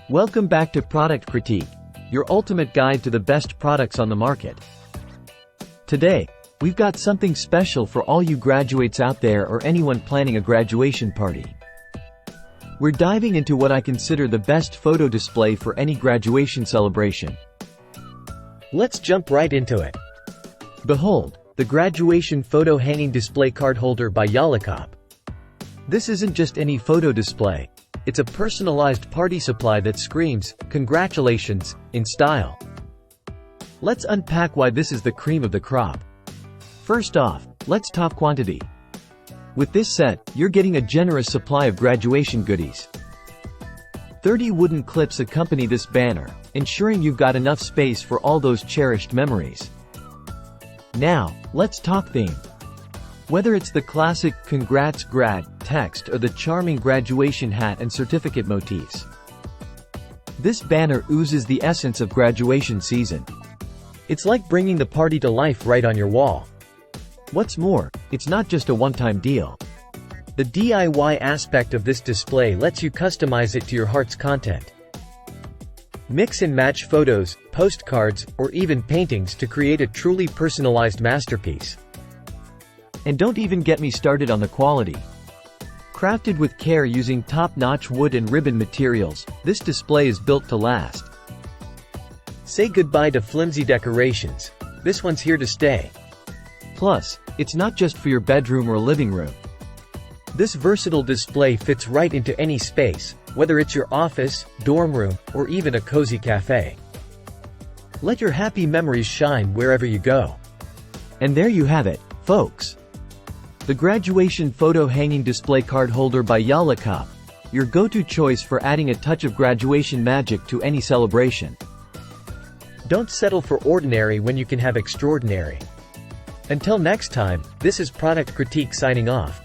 Welcome back to Product Critique, your ultimate guide to the best products on the market. Today, we've got something special for all you graduates out there or anyone planning a graduation party. We're diving into what I consider the best photo display for any graduation celebration. Let's jump right into it. Behold, the graduation photo hanging display card holder by Yalikop. This isn't just any photo display. It's a personalized party supply that screams, "Congratulations," in style. Let's unpack why this is the cream of the crop. First off, let's talk quantity. With this set, you're getting a generous supply of graduation goodies. 30 wooden clips accompany this banner, ensuring you've got enough space for all those cherished memories. Now, let's talk theme. Whether it's the classic "Congrats Grad" text or the charming graduation hat and certificate motifs, this banner oozes the essence of graduation season. It's like bringing the party to life right on your wall. What's more, it's not just a one-time deal. The DIY aspect of this display lets you customize it to your heart's content. Mix and match photos, postcards, or even paintings to create a truly personalized masterpiece. And don't even get me started on the quality. Crafted with care using top-notch wood and ribbon materials, this display is built to last. Say goodbye to flimsy decorations. This one's here to stay. Plus, it's not just for your bedroom or living room. This versatile display fits right into any space, whether it's your office, dorm room, or even a cozy cafe. Let your happy memories shine wherever you go. And there you have it, folks. The graduation photo hanging display card holder by Yalikop, your go-to choice for adding a touch of graduation magic to any celebration. Don't settle for ordinary when you can have extraordinary. Until next time, this is Product Critique signing off.